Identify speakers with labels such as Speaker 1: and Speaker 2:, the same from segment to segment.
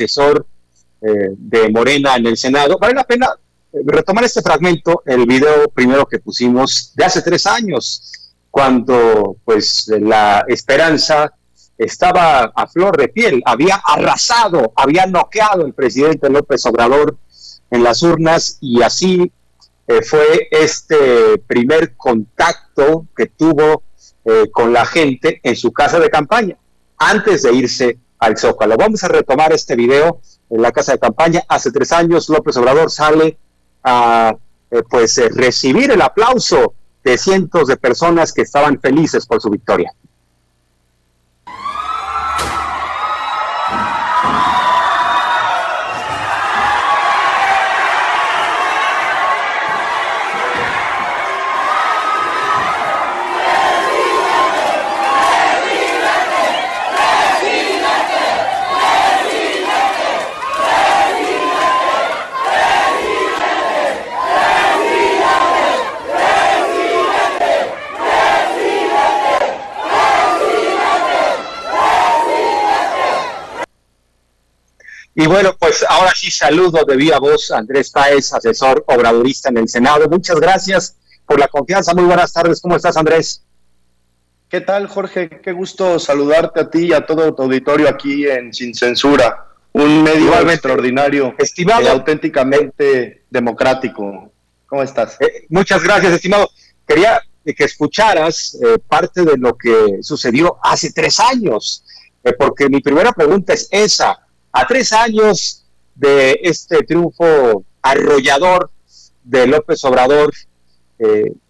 Speaker 1: asesor de Morena en el Senado. Vale la pena retomar este fragmento, el video primero que pusimos de hace 3 años, cuando pues la esperanza estaba a flor de piel, había arrasado, había noqueado el presidente López Obrador en las urnas, y así fue este primer contacto que tuvo con la gente en su casa de campaña, antes de irse al Zócalo. Vamos a retomar este video en la casa de campaña. Hace 3 años López Obrador sale a recibir el aplauso de cientos de personas que estaban felices por su victoria. Y bueno, pues ahora sí saludo de viva voz a Andrés Páez, asesor obradorista en el Senado. Muchas gracias por la confianza. Muy buenas tardes. ¿Cómo estás, Andrés?
Speaker 2: ¿Qué tal, Jorge? Qué gusto saludarte a ti y a todo tu auditorio aquí en Sin Censura, un medio igualmente extraordinario, estimado, auténticamente democrático. ¿Cómo estás?
Speaker 1: Muchas gracias, estimado. Quería que escucharas parte de lo que sucedió hace 3 años, porque mi primera pregunta es esa. A 3 años de este triunfo arrollador de López Obrador, el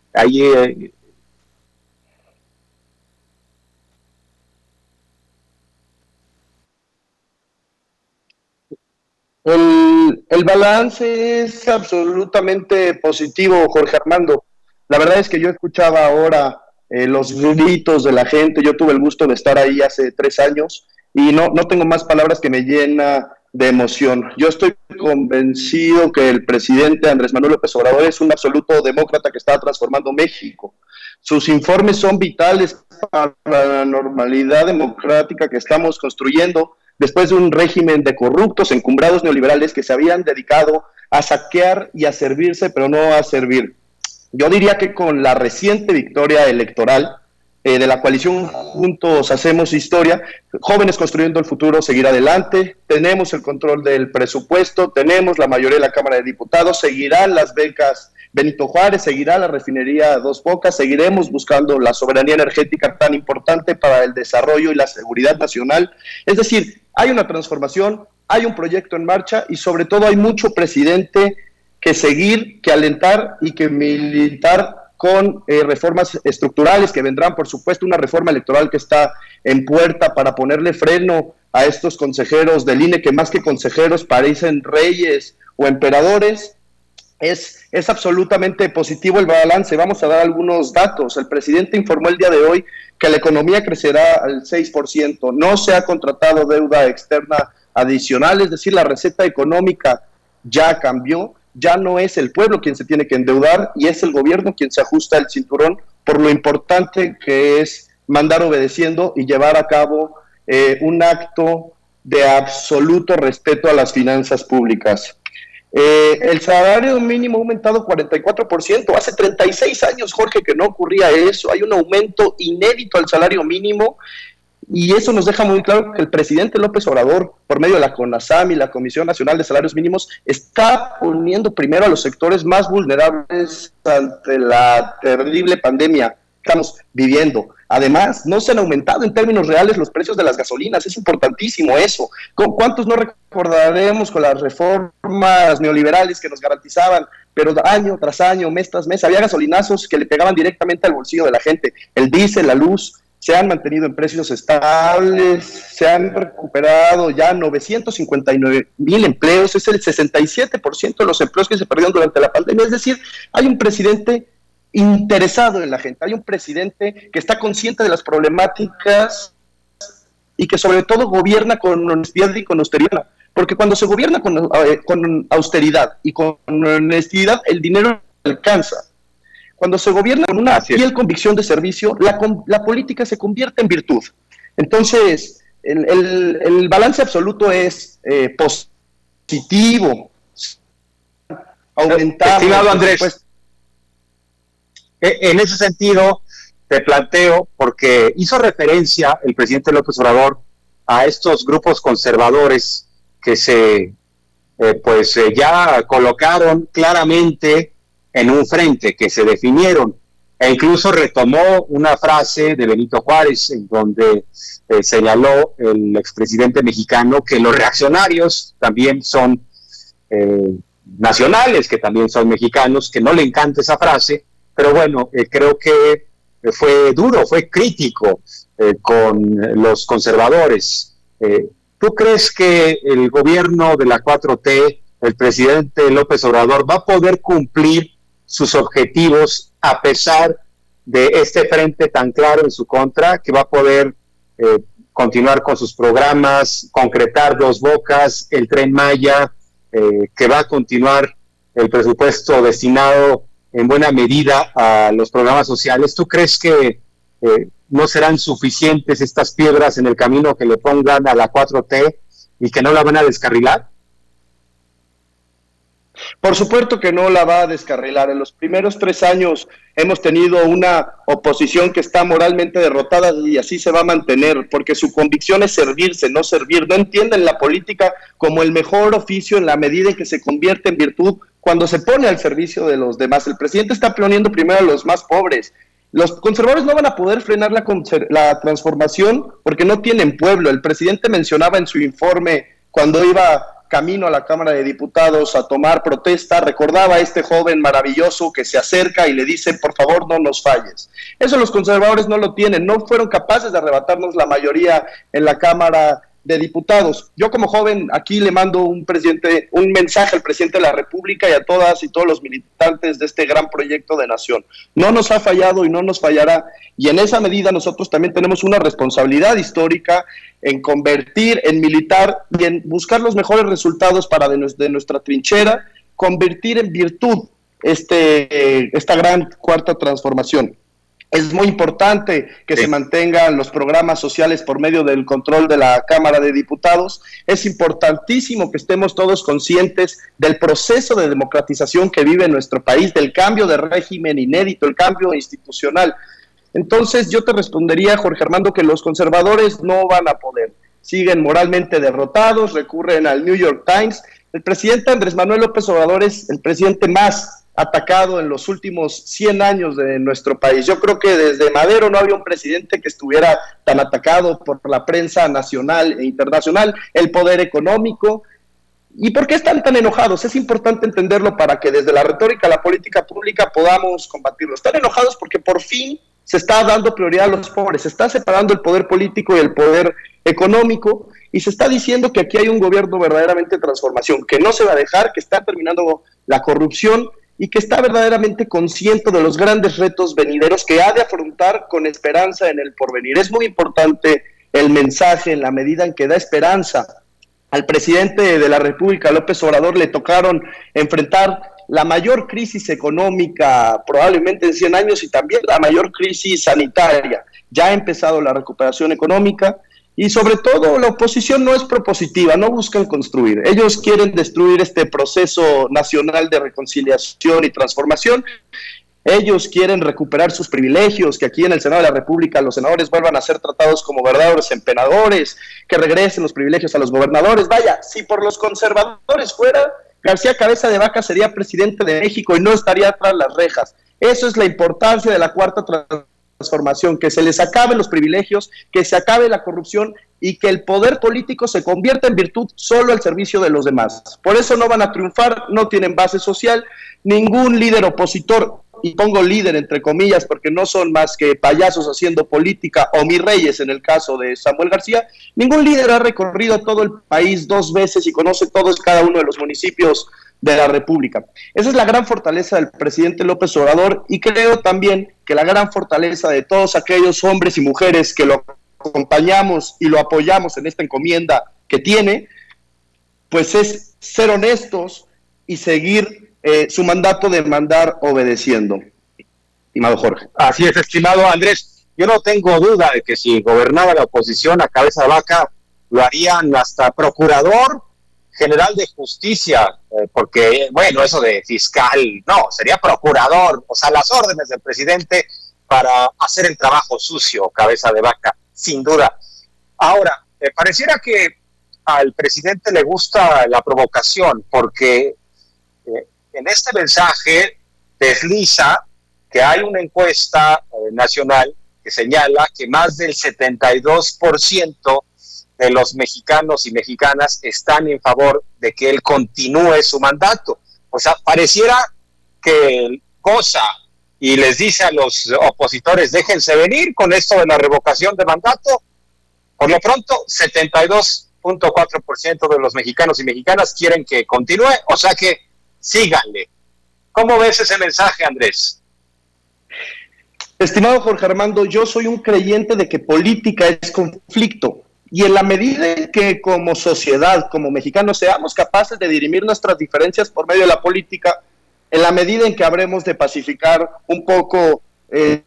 Speaker 2: balance es absolutamente positivo, Jorge Armando. La verdad es que yo escuchaba ahora los gritos de la gente. Yo tuve el gusto de estar ahí hace 3 años y no tengo más palabras que me llena de emoción. Yo estoy convencido que el presidente Andrés Manuel López Obrador es un absoluto demócrata que está transformando México. Sus informes son vitales para la normalidad democrática que estamos construyendo después de un régimen de corruptos, encumbrados neoliberales que se habían dedicado a saquear y a servirse, pero no a servir. Yo diría que con la reciente victoria electoral de la coalición Juntos Hacemos Historia, Jóvenes Construyendo el Futuro seguirá adelante, tenemos el control del presupuesto, tenemos la mayoría de la Cámara de Diputados, seguirán las becas Benito Juárez, seguirá la refinería Dos Bocas, seguiremos buscando la soberanía energética tan importante para el desarrollo y la seguridad nacional. Es decir, hay una transformación, hay un proyecto en marcha y sobre todo hay mucho presidente que seguir, que alentar y que militar con reformas estructurales que vendrán, por supuesto, una reforma electoral que está en puerta para ponerle freno a estos consejeros del INE, que más que consejeros parecen reyes o emperadores. Es absolutamente positivo el balance. Vamos a dar algunos datos. El presidente informó el día de hoy que la economía crecerá al 6%. No se ha contratado deuda externa adicional, es decir, la receta económica ya cambió. Ya no es el pueblo quien se tiene que endeudar y es el gobierno quien se ajusta el cinturón por lo importante que es mandar obedeciendo y llevar a cabo un acto de absoluto respeto a las finanzas públicas. El salario mínimo ha aumentado 44%. Hace 36 años, Jorge, que no ocurría eso. Hay un aumento inédito al salario mínimo. Y eso nos deja muy claro que el presidente López Obrador, por medio de la CONASAM y la Comisión Nacional de Salarios Mínimos, está poniendo primero a los sectores más vulnerables ante la terrible pandemia que estamos viviendo. Además, no se han aumentado en términos reales los precios de las gasolinas, es importantísimo eso. ¿Cuántos no recordaremos con las reformas neoliberales que nos garantizaban, pero año tras año, mes tras mes, había gasolinazos que le pegaban directamente al bolsillo de la gente? El diésel, la luz, se han mantenido en precios estables, se han recuperado ya 959,000 empleos, es el 67% de los empleos que se perdieron durante la pandemia. Es decir, hay un presidente interesado en la gente, hay un presidente que está consciente de las problemáticas y que sobre todo gobierna con honestidad y con austeridad, porque cuando se gobierna con austeridad y con honestidad, el dinero alcanza. Cuando se gobierna con una fiel convicción de servicio, la política se convierte en virtud. Entonces, el balance absoluto es positivo. Aumentamos.
Speaker 1: Estimado Andrés, en ese sentido te planteo, porque hizo referencia el presidente López Obrador a estos grupos conservadores que ya colocaron claramente en un frente, que se definieron, e incluso retomó una frase de Benito Juárez en donde señaló el expresidente mexicano que los reaccionarios también son nacionales, que también son mexicanos, que no le encanta esa frase, pero bueno, creo que fue duro, fue crítico con los conservadores. ¿Tú crees que el gobierno de la 4T, el presidente López Obrador, va a poder cumplir sus objetivos a pesar de este frente tan claro en su contra, que va a poder continuar con sus programas, concretar Dos Bocas, el Tren Maya, que va a continuar el presupuesto destinado en buena medida a los programas sociales? ¿Tú crees que no serán suficientes estas piedras en el camino que le pongan a la 4T y que no la van a descarrilar?
Speaker 2: Por supuesto que no la va a descarrilar. En los primeros 3 años hemos tenido una oposición que está moralmente derrotada y así se va a mantener, porque su convicción es servirse, no servir. No entienden la política como el mejor oficio en la medida en que se convierte en virtud cuando se pone al servicio de los demás. El presidente está poniendo primero a los más pobres. Los conservadores no van a poder frenar la transformación porque no tienen pueblo. El presidente mencionaba en su informe, cuando iba camino a la Cámara de Diputados a tomar protesta, recordaba a este joven maravilloso que se acerca y le dice: por favor, no nos falles. Eso los conservadores no lo tienen, no fueron capaces de arrebatarnos la mayoría en la Cámara de Diputados. Yo como joven aquí le mando un mensaje al presidente de la República y a todas y todos los militantes de este gran proyecto de nación. No nos ha fallado y no nos fallará, y en esa medida nosotros también tenemos una responsabilidad histórica en convertir, en militar y en buscar los mejores resultados para de nuestra trinchera, convertir en virtud esta gran cuarta transformación. Es muy importante que se mantengan los programas sociales por medio del control de la Cámara de Diputados. Es importantísimo que estemos todos conscientes del proceso de democratización que vive nuestro país, del cambio de régimen inédito, el cambio institucional. Entonces yo te respondería, Jorge Armando, que los conservadores no van a poder. Siguen moralmente derrotados, recurren al New York Times. El presidente Andrés Manuel López Obrador es el presidente más atacado en los últimos 100 años de nuestro país. Yo creo que desde Madero no había un presidente que estuviera tan atacado por la prensa nacional e internacional, el poder económico. ¿Y por qué están tan enojados? Es importante entenderlo para que desde la retórica a la política pública podamos combatirlo. Están enojados porque por fin se está dando prioridad a los pobres, se está separando el poder político y el poder económico, y se está diciendo que aquí hay un gobierno verdaderamente de transformación, que no se va a dejar, que está terminando la corrupción y que está verdaderamente consciente de los grandes retos venideros que ha de afrontar con esperanza en el porvenir. Es muy importante el mensaje en la medida en que da esperanza. Al presidente de la República, López Obrador, le tocaron enfrentar la mayor crisis económica probablemente en 100 años y también la mayor crisis sanitaria. Ya ha empezado la recuperación económica y sobre todo la oposición no es propositiva, no buscan construir. Ellos quieren destruir este proceso nacional de reconciliación y transformación. Ellos quieren recuperar sus privilegios, que aquí en el Senado de la República los senadores vuelvan a ser tratados como verdaderos emperadores, que regresen los privilegios a los gobernadores. Vaya, si por los conservadores fuera, García Cabeza de Vaca sería presidente de México y no estaría tras las rejas. Eso es la importancia de la cuarta transformación, que se les acaben los privilegios, que se acabe la corrupción y que el poder político se convierta en virtud solo al servicio de los demás. Por eso no van a triunfar, no tienen base social, ningún líder opositor, y pongo líder entre comillas porque no son más que payasos haciendo política o mis reyes en el caso de Samuel García, ningún líder ha recorrido todo el país 2 veces y conoce todos cada uno de los municipios de la República. Esa es la gran fortaleza del presidente López Obrador, y creo también que la gran fortaleza de todos aquellos hombres y mujeres que lo acompañamos y lo apoyamos en esta encomienda que tiene, pues es ser honestos y seguir su mandato de mandar obedeciendo. Estimado Jorge.
Speaker 1: Así es, estimado Andrés. yo no tengo duda de que si gobernaba la oposición a cabeza de vaca, lo harían hasta procurador general de justicia, porque, bueno, eso de fiscal, no, sería procurador, o sea, las órdenes del presidente para hacer el trabajo sucio, cabeza de vaca, sin duda. Ahora, pareciera que al presidente le gusta la provocación, porque en este mensaje desliza que hay una encuesta nacional que señala que más del 72% de los mexicanos y mexicanas están en favor de que él continúe su mandato. O sea, pareciera que goza y les dice a los opositores, déjense venir con esto de la revocación de mandato. Por lo pronto, 72.4% de los mexicanos y mexicanas quieren que continúe, o sea que síganle. ¿Cómo ves ese mensaje, Andrés?
Speaker 2: Estimado Jorge Armando, yo soy un creyente de que política es conflicto. Y en la medida en que como sociedad, como mexicanos, seamos capaces de dirimir nuestras diferencias por medio de la política, en la medida en que habremos de pacificar un poco el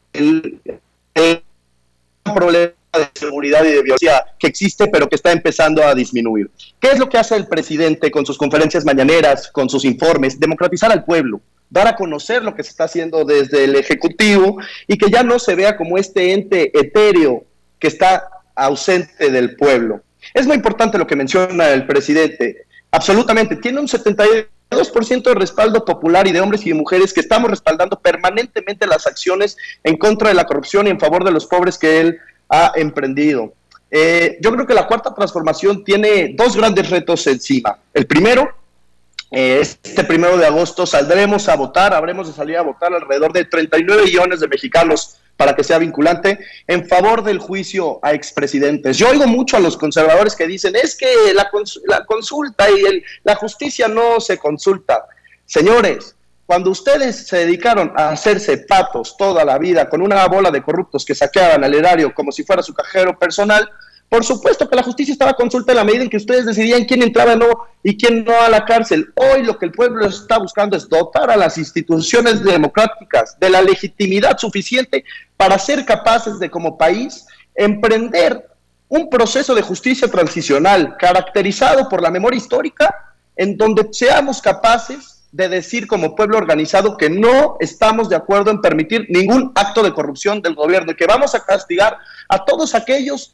Speaker 2: problema de seguridad y de violencia que existe, pero que está empezando a disminuir. ¿Qué es lo que hace el presidente con sus conferencias mañaneras, con sus informes? Democratizar al pueblo, dar a conocer lo que se está haciendo desde el Ejecutivo y que ya no se vea como este ente etéreo que está ausente del pueblo. Es muy importante lo que menciona el presidente. Absolutamente, tiene un 72% de respaldo popular y de hombres y de mujeres que estamos respaldando permanentemente las acciones en contra de la corrupción y en favor de los pobres que él ha emprendido. Yo creo que la cuarta transformación tiene dos grandes retos encima. El primero, este 1 de agosto saldremos a votar, habremos de salir a votar alrededor de 39 millones de mexicanos para que sea vinculante, en favor del juicio a expresidentes. Yo oigo mucho a los conservadores que dicen, es que la consulta y la justicia no se consulta. Señores, cuando ustedes se dedicaron a hacerse patos toda la vida con una bola de corruptos que saqueaban al erario como si fuera su cajero personal, por supuesto que la justicia estaba a consulta en la medida en que ustedes decidían quién entraba y quién no a la cárcel. Hoy lo que el pueblo está buscando es dotar a las instituciones democráticas de la legitimidad suficiente para ser capaces de, como país, emprender un proceso de justicia transicional caracterizado por la memoria histórica, en donde seamos capaces de decir como pueblo organizado que no estamos de acuerdo en permitir ningún acto de corrupción del gobierno y que vamos a castigar a todos aquellos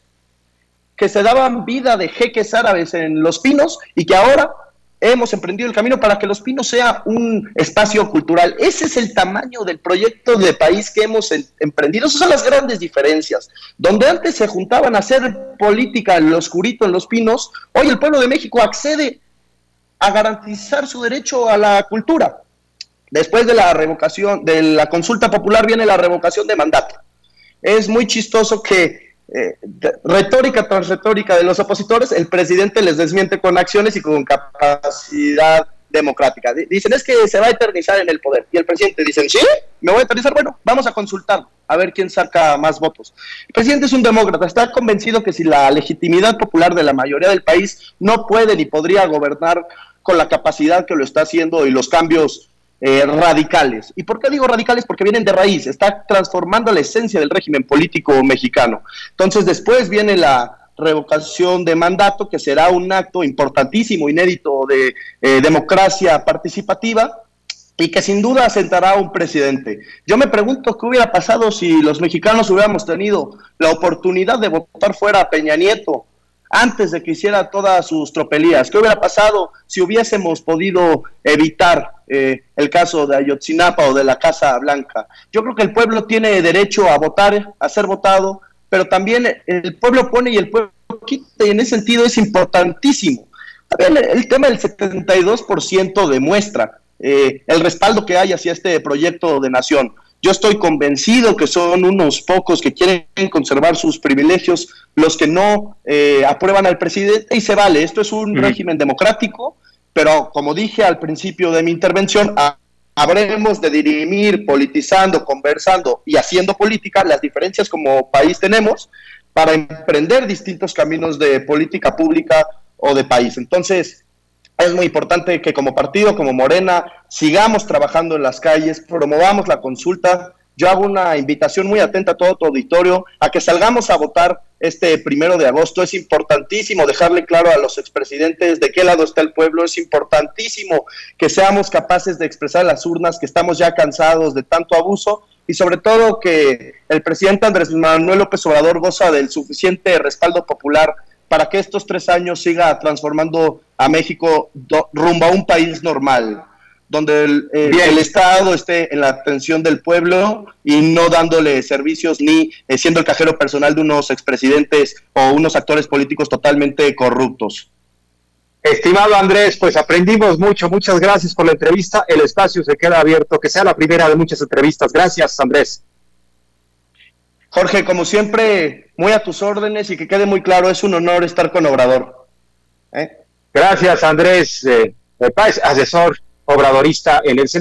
Speaker 2: que se daban vida de jeques árabes en Los Pinos y que ahora hemos emprendido el camino para que Los Pinos sea un espacio cultural. Ese es el tamaño del proyecto de país que hemos emprendido. Esas son las grandes diferencias. Donde antes se juntaban a hacer política en lo oscurito, en Los Pinos, hoy el pueblo de México accede a garantizar su derecho a la cultura. Después de la revocación, de la consulta popular, viene la revocación de mandato. Es muy chistoso que retórica tras retórica de los opositores, el presidente les desmiente con acciones y con capacidad democrática. Dicen, es que se va a eternizar en el poder. Y el presidente dice, ¿sí? ¿Me voy a eternizar? Bueno, vamos a consultar, a ver quién saca más votos. El presidente es un demócrata, está convencido que si la legitimidad popular de la mayoría del país no puede ni podría gobernar con la capacidad que lo está haciendo y los cambios radicales. ¿Y por qué digo radicales? Porque vienen de raíz, está transformando la esencia del régimen político mexicano. Entonces después viene la revocación de mandato, que será un acto importantísimo, inédito de democracia participativa y que sin duda sentará a un presidente. Yo me pregunto qué hubiera pasado si los mexicanos hubiéramos tenido la oportunidad de votar fuera a Peña Nieto antes de que hiciera todas sus tropelías. ¿Qué hubiera pasado si hubiésemos podido evitar el caso de Ayotzinapa o de la Casa Blanca? Yo creo que el pueblo tiene derecho a votar, a ser votado, pero también el pueblo pone y el pueblo quita, y en ese sentido es importantísimo. El tema del 72% demuestra el respaldo que hay hacia este proyecto de nación. Yo estoy convencido que son unos pocos que quieren conservar sus privilegios los que no aprueban al presidente, y se vale. Esto es un régimen democrático, pero como dije al principio de mi intervención, habremos de dirimir politizando, conversando y haciendo política las diferencias como país tenemos para emprender distintos caminos de política pública o de país. Entonces, es muy importante que como partido, como Morena, sigamos trabajando en las calles, promovamos la consulta, yo hago una invitación muy atenta a todo tu auditorio a que salgamos a votar este 1 de agosto. Es importantísimo dejarle claro a los expresidentes de qué lado está el pueblo. Es importantísimo que seamos capaces de expresar a las urnas que estamos ya cansados de tanto abuso, y sobre todo que el presidente Andrés Manuel López Obrador goza del suficiente respaldo popular para que estos 3 años siga transformando a México rumbo a un país normal, donde el Estado esté en la atención del pueblo y no dándole servicios ni siendo el cajero personal de unos expresidentes o unos actores políticos totalmente corruptos.
Speaker 1: Estimado Andrés, pues aprendimos mucho. Muchas gracias por la entrevista. El espacio se queda abierto. Que sea la primera de muchas entrevistas. Gracias, Andrés.
Speaker 2: Jorge, como siempre, muy a tus órdenes, y que quede muy claro, es un honor estar con Obrador.
Speaker 1: Gracias, Andrés Páez, asesor obradorista en el Senado.